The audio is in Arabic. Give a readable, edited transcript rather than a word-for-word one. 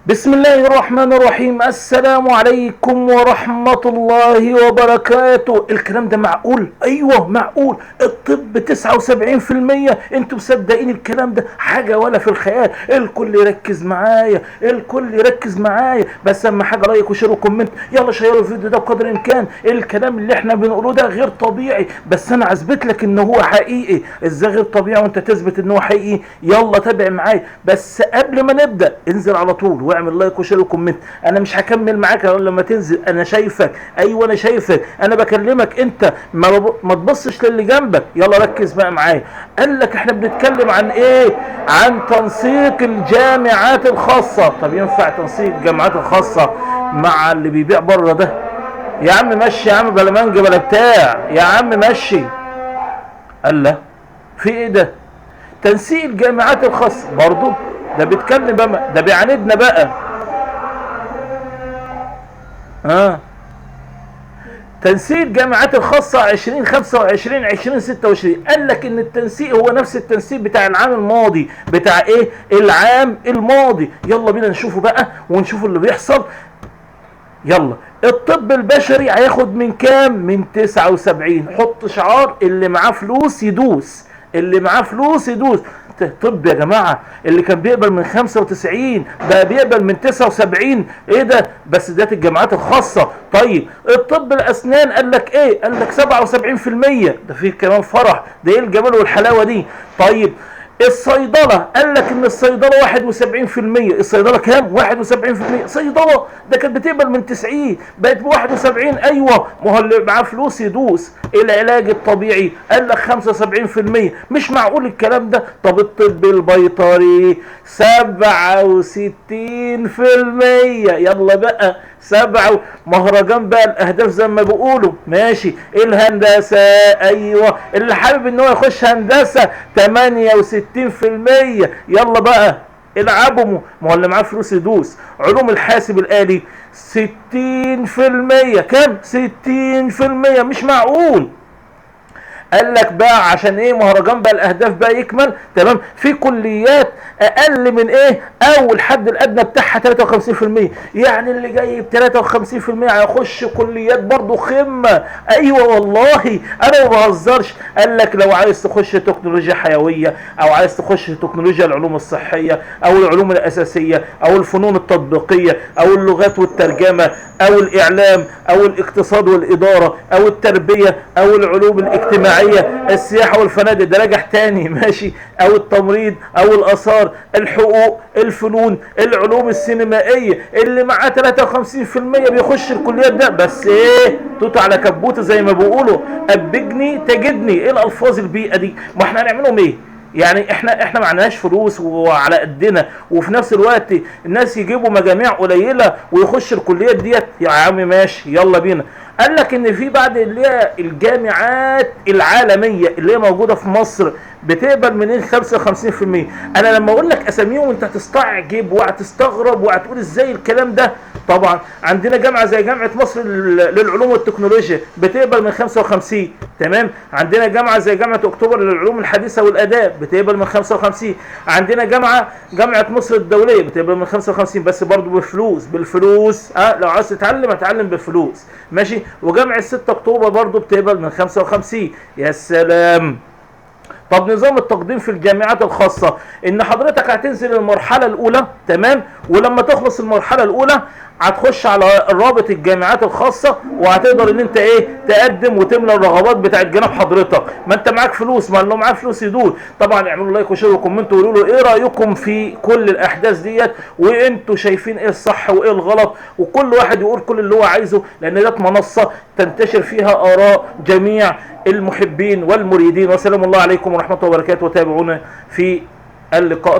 بسم الله الرحمن الرحيم. السلام عليكم ورحمة الله وبركاته. الكلام ده معقول؟ ايوه معقول. الطب 79%. انتوا مصدقين الكلام ده؟ حاجة ولا في الخيال. الكل يركز معايا، الكل يركز معايا، بس اهم حاجة لايك وشير وكومنت. يلا شيروا الفيديو ده بقدر الامكان. الكلام اللي احنا بنقوله ده غير طبيعي، بس انا اثبت لك ان هو حقيقي. ازاي غير طبيعي وانت تثبت ان هو حقيقي؟ يلا تابع معايا، بس قبل ما نبدأ انزل على طول واعمل لايك وشير وكومنت. انا مش هكمل معاك غير لما تنزل. انا شايفك، ايوه انا شايفك، انا بكلمك انت، ما تبصش للي جنبك. يلا ركز بقى معايا. قال لك احنا بنتكلم عن ايه؟ عن تنسيق الجامعات الخاصه. طب ينفع تنسيق الجامعات الخاصه مع اللي بيبيع بره ده؟ يا عم مشي يا عم، بلا مانجا بلا بتاع، يا عم مشي. قال لا، في ايه ده؟ تنسيق الجامعات الخاصه برضه ده بيتكلم بقى، ده بيعاندنا بقى. تنسيق الجامعات الخاصة 2025 2026. قال لك ان التنسيق هو نفس التنسيق بتاع العام الماضي. بتاع ايه؟ العام الماضي. يلا بينا نشوفه بقى ونشوف اللي بيحصل. يلا. الطب البشري هياخد من كام؟ من 79. حط شعار اللي معاه فلوس يدوس، اللي معاه فلوس يدوس. طب يا جماعة، اللي كان بيقبل من 95 بقى بيقبل من 79. ايه ده؟ بس ده الجامعات الخاصة. طيب الطب الاسنان قال لك ايه؟ قال لك 77%. ده فيه كمان فرح. ده ايه الجمال والحلاوة دي؟ طيب الصيدلة قال لك ان الصيدلة 71%. الصيدلة كام؟ 71%. صيدلة ده كانت بتقبل من 90 بقت ب 71. ايوه، ما هو اللي معاه فلوس يدوس. العلاج الطبيعي قال لك 75%. مش معقول الكلام ده. طب الطب البيطري 67%. يلا بقى مهرجان بقى الاهداف زي ما بيقولوا. ماشي. الهندسة، ايوه، اللي حابب ان هو يخش هندسة 68%. يلا بقى العبوا، ما هو اللي معاه فلوس يدوس. علوم الحاسب الآلي 60%. كام؟ 60%. مش معقول. قال لك بقى عشان ايه؟ مهرجان بقى الاهداف بقى يكمل. تمام. في كليات اقل من ايه؟ اول حد الادنى بتاعها 53%. يعني اللي جاي ب 53% هيخش كليات برضه قمه. ايوه والله انا ما بهزرش. قال لك لو عايز تخش تكنولوجيا حيويه، او عايز تخش تكنولوجيا العلوم الصحيه، او العلوم الاساسيه، او الفنون التطبيقيه، او اللغات والترجمه، او الاعلام، او الاقتصاد والاداره، او التربيه، او العلوم الاجتماعيه، السياحه والفنادق، ده راجع تاني. ماشي. او التمريض، او الاثار، الحقوق، الفنون، العلوم السينمائيه. اللي معاه 53% بيخش الكليات ده. بس ايه؟ توت على كبوته زي ما بيقولوا. ابجني تجدني. ايه الالفاظ البيئه دي؟ ما احنا هنعملهم ايه؟ يعني احنا ما عندناش فلوس وعلى قدنا، وفي نفس الوقت الناس يجيبوا مجاميع قليله ويخش الكليات ديت. يا عم ماشي، يلا بينا. قال لك ان في بعض اللي هي الجامعات العالميه اللي هي موجوده في مصر بتقبل من 55%. انا لما اقول لك اساميهم انت هتستعجب وهتستغرب وهتقول ازاي الكلام ده. طبعا عندنا جامعه زي جامعه مصر للعلوم والتكنولوجيا بتقبل من 55. تمام. عندنا جامعه زي جامعه اكتوبر للعلوم الحديثه والاداب بتقبل من 55. عندنا جامعه مصر الدوليه بتقبل من 55، بس برضو بالفلوس. لو عايز تتعلم هتعلم بالفلوس. ماشي. وجامعه 6 اكتوبر برضو بتقبل من 55. يا سلام. طب نظام التقديم في الجامعات الخاصة ان حضرتك هتنزل المرحلة الاولى. تمام. ولما تخلص المرحلة الاولى هتخش على رابط الجامعات الخاصة وهتقدر ان انت ايه؟ تقدم وتملى الرغبات بتاعت جناب حضرتك. ما انت معاك فلوس، ما اللي معاه فلوس يدور. طبعا اعملوا لايك وشير وكومنت وقولوا له ايه رايكم في كل الاحداث ديت، وانتوا شايفين ايه الصح وايه الغلط، وكل واحد يقول كل اللي هو عايزه، لان ديت منصة تنتشر فيها اراء جميع المحبين والمريدين. وسلام الله عليكم ورحمة الله وبركاته. وتابعونا في اللقاء.